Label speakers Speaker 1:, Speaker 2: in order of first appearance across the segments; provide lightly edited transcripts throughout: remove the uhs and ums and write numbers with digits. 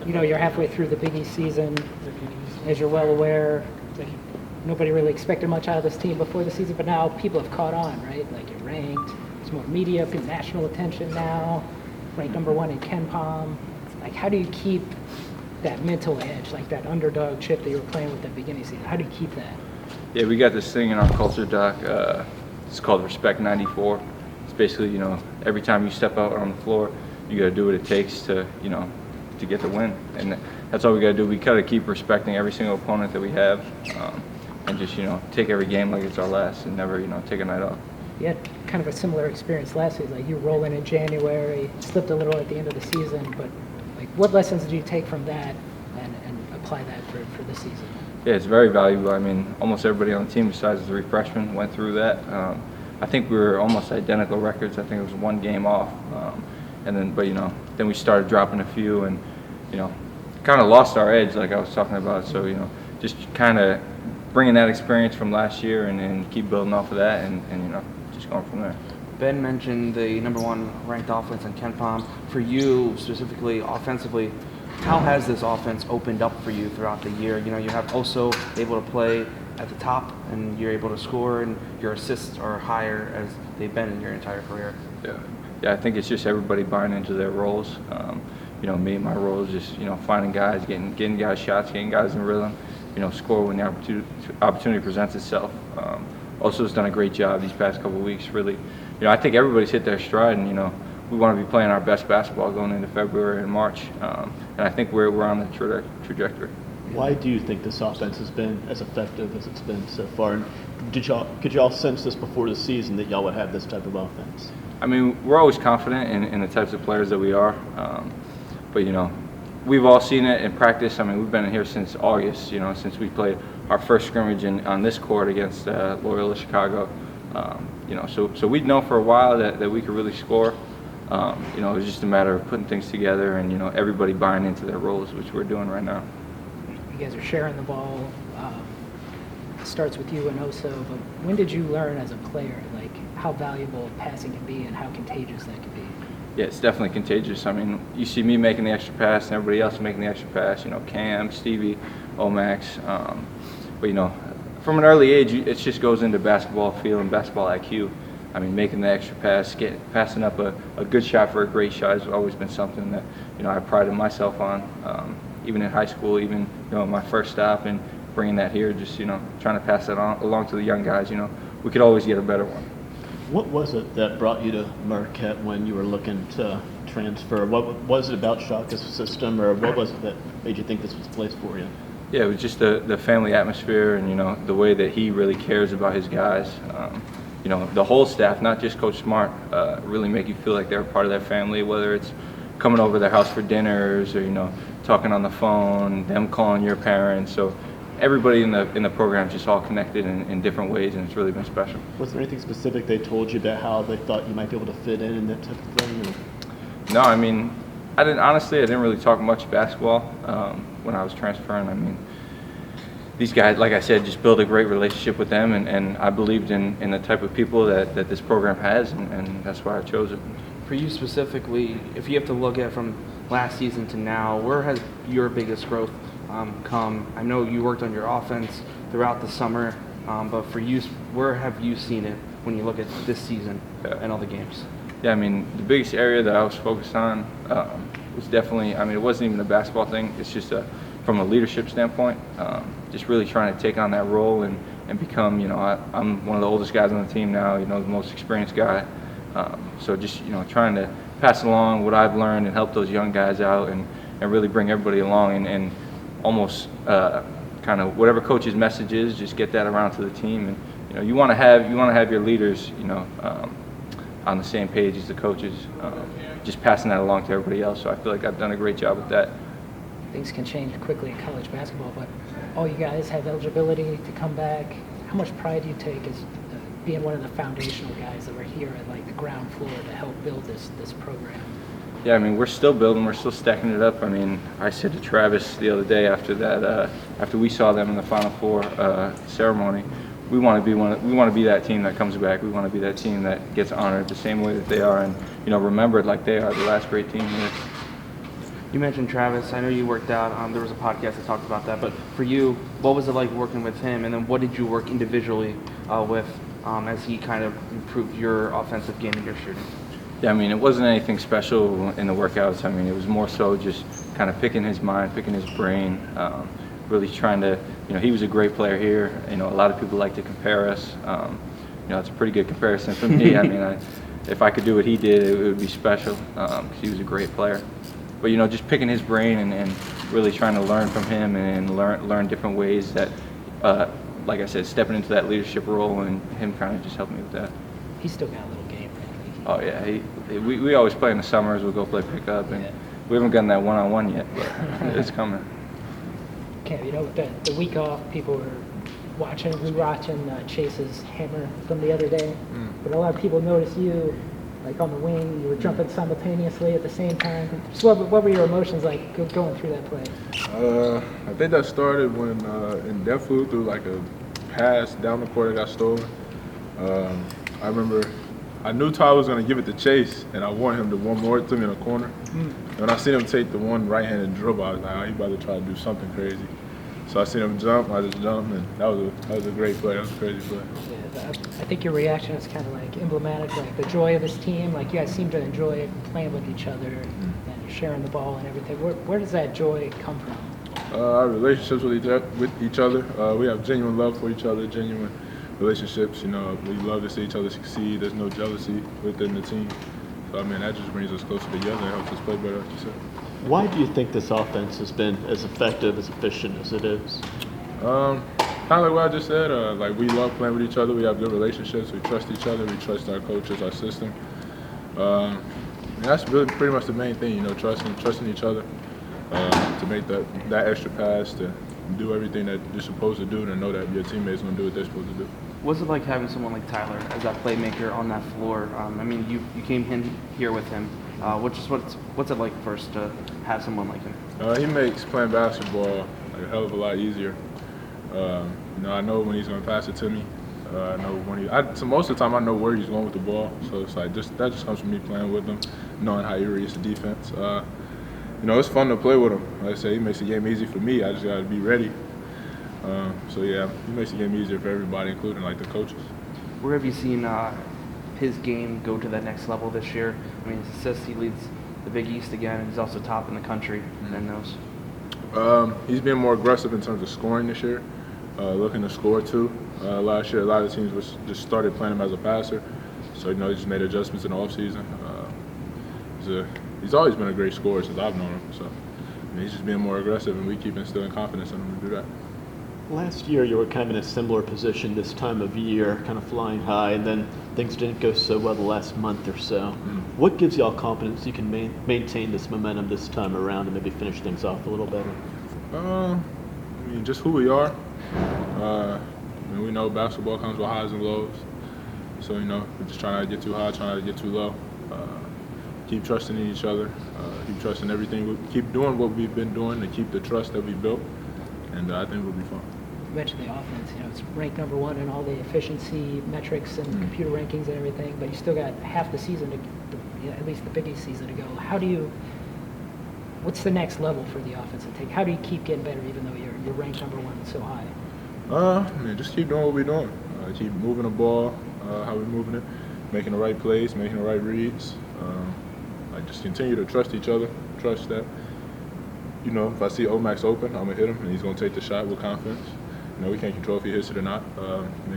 Speaker 1: you're halfway through the Big East season. As you're well aware, like, nobody really expected much out of this team before the season, but now people have caught on, right? Like, you're ranked, there's more media, national attention now, ranked #1 in KenPom. Like, how do you keep that mental edge, like that underdog chip that you were playing with at the beginning of the season? How do you keep that?
Speaker 2: Yeah, we got this thing in our culture, Doc. It's called Respect 94. It's basically, every time you step out on the floor, you got to do what it takes to get the win. And that's all we got to do. We got to keep respecting every single opponent that we have, and just, take every game like it's our last and never, take a night off.
Speaker 1: You had kind of a similar experience last season. Like, you roll in January, slipped a little at the end of the season, but like, what lessons did you take from that and apply that for this season?
Speaker 2: Yeah, it's very valuable. I mean, almost everybody on the team besides the three freshmen went through that. I think we were almost identical records. I think it was one game off. Then we started dropping a few and, kind of lost our edge like I was talking about. So, just kind of bringing that experience from last year and keep building off of that and just going from there.
Speaker 3: Ben mentioned the #1 ranked offense in KenPom. For you specifically, offensively, how has this offense opened up for you throughout the year? You have also able to play at the top, and you're able to score, and your assists are higher as they've been in your entire career.
Speaker 2: Yeah, I think it's just everybody buying into their roles. Me, my role is just finding guys, getting guys shots, getting guys in rhythm. Score when the opportunity presents itself. Also has done a great job these past couple of weeks. Really, I think everybody's hit their stride, and we want to be playing our best basketball going into February and March. And I think we're on the trajectory.
Speaker 4: Why do you think this offense has been as effective as it's been so far? And could y'all sense this before the season that y'all would have this type of offense?
Speaker 2: I mean, we're always confident in the types of players that we are. But we've all seen it in practice. I mean, we've been in here since August, since we played our first scrimmage on this court against Loyola Chicago. So we'd known for a while that we could really score. It was just a matter of putting things together and, everybody buying into their roles, which we're doing right now.
Speaker 1: You guys are sharing the ball. It starts with you and Oso, but when did you learn as a player, like, how valuable passing can be and how contagious that can be?
Speaker 2: Yeah, it's definitely contagious. I mean, you see me making the extra pass and everybody else making the extra pass, Cam, Stevie, Omax. But, from an early age, it just goes into basketball feel and basketball IQ. I mean, making the extra pass, passing up a good shot for a great shot has always been something that, I prided myself on. Even in high school, even, my first stop and bringing that here, just, trying to pass that along to the young guys, we could always get a better one.
Speaker 4: What was it that brought you to Marquette when you were looking to transfer? What was it about Shaka's system, or what was it that made you think this was the place for you?
Speaker 2: Yeah, it was just the family atmosphere and, the way that he really cares about his guys. The whole staff, not just Coach Smart, really make you feel like they're a part of that family, whether it's coming over to their house for dinners or, talking on the phone, them calling your parents. So everybody in the program is just all connected in different ways, and it's really been special.
Speaker 4: Was there anything specific they told you about how they thought you might be able to fit in and that type of thing?
Speaker 2: No, I mean, I didn't really talk much basketball when I was transferring. I mean, these guys, like I said, just build a great relationship with them, and I believed in the type of people that this program has, and that's why I chose it.
Speaker 3: For you specifically, if you have to look at from last season to now, where has your biggest growth come? I know you worked on your offense throughout the summer, but for you, where have you seen it when you look at this season and all the games?
Speaker 2: Yeah, I mean, the biggest area that I was focused on was definitely, I mean, it wasn't even a basketball thing. It's just from a leadership standpoint, just really trying to take on that role and become, I'm one of the oldest guys on the team now, the most experienced guy. So just, trying to pass along what I've learned and help those young guys out and really bring everybody along and almost kind of whatever coach's message is, just get that around to the team. And, you want to have your leaders, on the same page as the coaches, just passing that along to everybody else. So I feel like I've done a great job with that.
Speaker 1: Things can change quickly in college basketball, but all you guys have eligibility to come back. How much pride do you take as being one of the foundational guys that were here at like the ground floor to help build this program?
Speaker 2: Yeah, I mean, we're still building, we're still stacking it up. I mean, I said to Travis the other day after that, after we saw them in the Final Four ceremony, we want to be that team that comes back. We want to be that team that gets honored the same way that they are, and remembered like they are the last great team here.
Speaker 3: You mentioned Travis. I know you worked out. There was a podcast that talked about that. But for you, what was it like working with him? And then what did you work individually with as he kind of improved your offensive game and your shooting?
Speaker 2: Yeah, I mean, it wasn't anything special in the workouts. I mean, it was more so just kind of picking his mind, picking his brain, really trying to, he was a great player here. A lot of people like to compare us. It's a pretty good comparison for me. I mean, if I could do what he did, it would be special because he was a great player. But, just picking his brain and really trying to learn from him and learn different ways that, like I said, stepping into that leadership role and him kind of just helped me with that.
Speaker 1: He's still got a little game, right?
Speaker 2: Oh, yeah. We always play in the summers. We'll go play pickup. And we haven't gotten that one-on-one yet, but it's coming.
Speaker 1: Cam, with the week off, people were rewatching Chase's hammer from the other day. But a lot of people noticed you, like on the wing, you were jumping simultaneously at the same time. So what were your emotions like going through that play?
Speaker 5: I think that started when in Def flew through like a pass down the court that got stolen. I remember I knew Ty was going to give it to Chase, and I wanted him to one more to me in the corner. And when I seen him take the one right-handed dribble, I was like, he's about to try to do something crazy. So I seen him jump, I just jumped, and that was a great play. That was a crazy play.
Speaker 1: Yeah, I think your reaction is kind of like emblematic, like the joy of this team. Like you guys seem to enjoy playing with each other and sharing the ball and everything. Where does that joy come from?
Speaker 5: Our relationships with each other. We have genuine love for each other, genuine relationships. We love to see each other succeed. There's no jealousy within the team. So, that just brings us closer together and helps us play better, like you said.
Speaker 4: Why do you think this offense has been as effective, as efficient as it is?
Speaker 5: Kind of like what I just said. We love playing with each other. We have good relationships. We trust each other. We trust our coaches, our system. And that's really pretty much the main thing. Trusting each other to make that extra pass, to do everything that you're supposed to do, to know that your teammates going to do what they're supposed to do.
Speaker 3: What's it like having someone like Tyler as that playmaker on that floor? You came in here with him. What's it like first to have someone like him?
Speaker 5: He makes playing basketball a hell of a lot easier. I know when he's going to pass it to me. I know when so most of the time I know where he's going with the ball. So it's like that just comes from me playing with him, knowing how he reads the defense. It's fun to play with him. Like I say, he makes the game easy for me. I just got to be ready. He makes the game easier for everybody, including like the coaches.
Speaker 3: Where have you seen his game go to that next level this year? His assists, he leads the Big East again, and he's also top in the country in those.
Speaker 5: He's been more aggressive in terms of scoring this year, looking to score too. Last year, a lot of teams just started playing him as a passer, so he just made adjustments in the offseason. He's always been a great scorer since I've known him, so he's just being more aggressive, and we keep instilling confidence in him to do that.
Speaker 4: Last year, you were kind of in a similar position this time of year, kind of flying high, and then things didn't go so well the last month or so. What gives y'all confidence you can maintain this momentum this time around and maybe finish things off a little better?
Speaker 5: Just who we are. We know basketball comes with highs and lows. So, we're just trying not to get too high, trying not to get too low. Keep trusting in each other, keep trusting everything. Keep doing what we've been doing to keep the trust that we built, and I think we'll be fine.
Speaker 1: You mentioned the offense. It's ranked number one in all the efficiency metrics and computer rankings and everything, but you still got half the season at least the Big East season to go. What's the next level for the offense to take? How do you keep getting better even though you're ranked number one so high?
Speaker 5: Just keep doing what we're doing. Keep moving the ball, how we're moving it, making the right plays, making the right reads. Just continue to trust each other. Trust that, if I see Omax open, I'm gonna hit him, and he's gonna take the shot with confidence. We can't control if he hits it or not.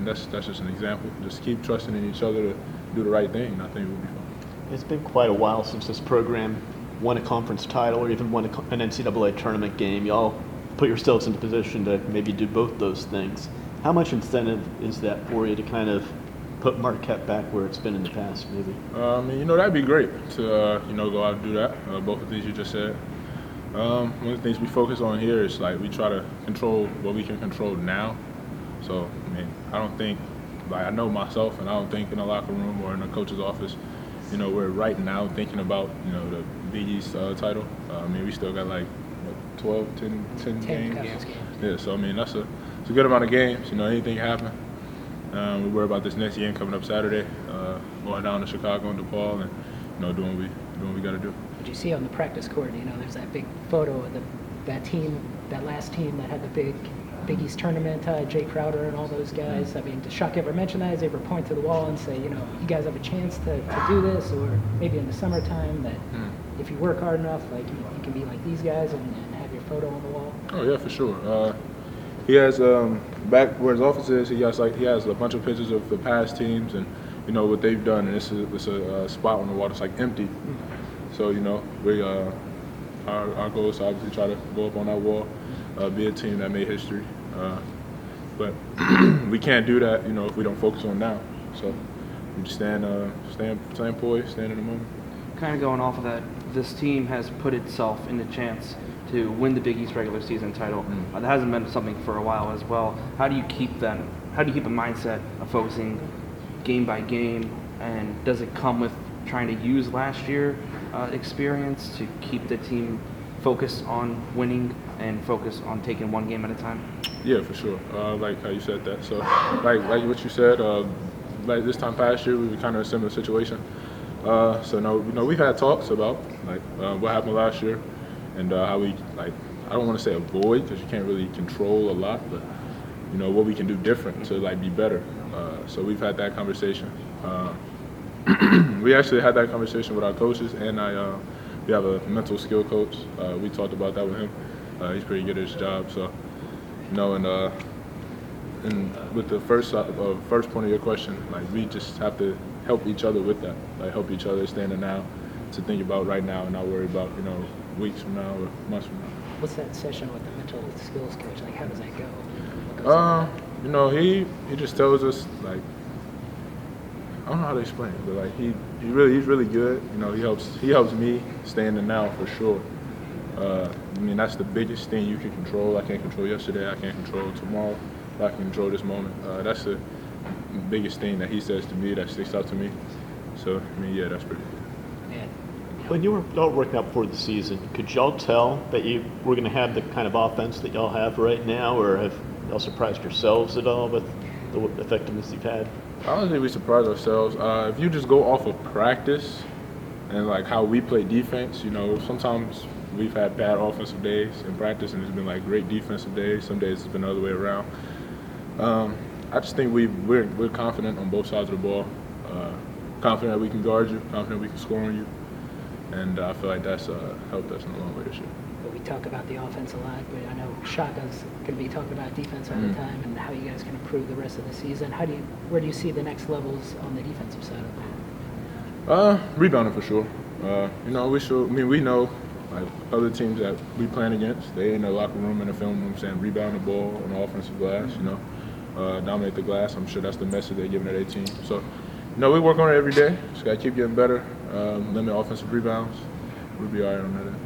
Speaker 5: That's just an example. Just keep trusting in each other to do the right thing, and I think we'll be fine.
Speaker 4: It's been quite a while since this program won a conference title or even won an NCAA tournament game. Y'all put yourselves in a position to maybe do both those things. How much incentive is that for you to kind of put Marquette back where it's been in the past, maybe?
Speaker 5: That'd be great to, go out and do that. Both of these you just said. One of the things we focus on here is we try to control what we can control now. So, I don't think, I know myself, and I don't think in the locker room or in the coach's office, we're right now thinking about, the Big East title. We still got 10 games. Yeah, so it's a good amount of games. Anything can happen. We worry about this next game coming up Saturday, going down to Chicago and DePaul, and doing what we got to do.
Speaker 1: did you see on the practice court? You know, there's that big photo of that last team that had the Big East tournament, Jay Crowder and all those guys. I mean, does Shock ever mention that? Does he ever point to the wall and say, you know, you guys have a chance to do this? Or maybe in the summertime that if you work hard enough, like you can be like these guys and have your photo on the wall?
Speaker 5: Oh yeah, for sure. He has back where his office is. He has a bunch of pictures of the past teams and you know what they've done. And it's a spot on the wall that's like empty. So you know we our goal is to obviously try to go up on that wall, be a team that made history. But we can't do that, you know, if we don't focus on now. So we just stand poised, stand in the moment.
Speaker 3: Kind of going off of that, this team has put itself in the chance to win the Big East regular season title. That hasn't been something for a while as well. How do you keep a mindset of focusing game by game, and does it come with trying to use last year experience to keep the team focused on winning and focus on taking one game at a time?
Speaker 5: Yeah, for sure. Like how you said that. So, like what you said, like this time past year, we were kind of in a similar situation. So, no, you know, we've had talks about like what happened last year and how we like. I don't want to say avoid because you can't really control a lot, but you know what we can do different to like be better. So we've had that conversation. We actually had that conversation with our coaches, and we have a mental skill coach. We talked about that with him. He's pretty good at his job, so you know. And with the first point of your question, like we just have to help each other with that. Like help each other stand in now, to think about right now, and not worry about weeks from now or months from now.
Speaker 1: What's that session with the mental skills coach? Like, how does that go? What goes on?
Speaker 5: You know, he just tells us like. I don't know how to explain it, but like he's really good. You know, he helps me stay in the now for sure. I mean, that's the biggest thing you can control. I can't control yesterday. I can't control tomorrow. But I can control this moment. That's the biggest thing that he says to me that sticks out to me. So I mean, yeah, that's pretty good.
Speaker 1: Man.
Speaker 4: When you were all working out before the season, could y'all tell that you were going to have the kind of offense that y'all have right now, or have y'all surprised yourselves at all with the effectiveness you've had?
Speaker 5: I don't think we surprise ourselves. If you just go off of practice and like how we play defense, you know, sometimes we've had bad offensive days in practice, and it's been like great defensive days. Some days it's been the other way around. I just think we're confident on both sides of the ball. Confident that we can guard you. Confident we can score on you. And I feel like that's helped us in a long way this year.
Speaker 1: But we talk about the offense a lot, but I know Shaka's going to be talking about defense all the time and how you guys can improve the rest of the season. Where do you see the next levels on the defensive side of that?
Speaker 5: Rebounding for sure. You know, we know like other teams that we playing against, they in the locker room and the film room saying rebound the ball on the offensive glass, you know, dominate the glass. I'm sure that's the message they're giving to their team. So, you know, we work on it every day. Just got to keep getting better, limit offensive rebounds. We'll be all right on that end.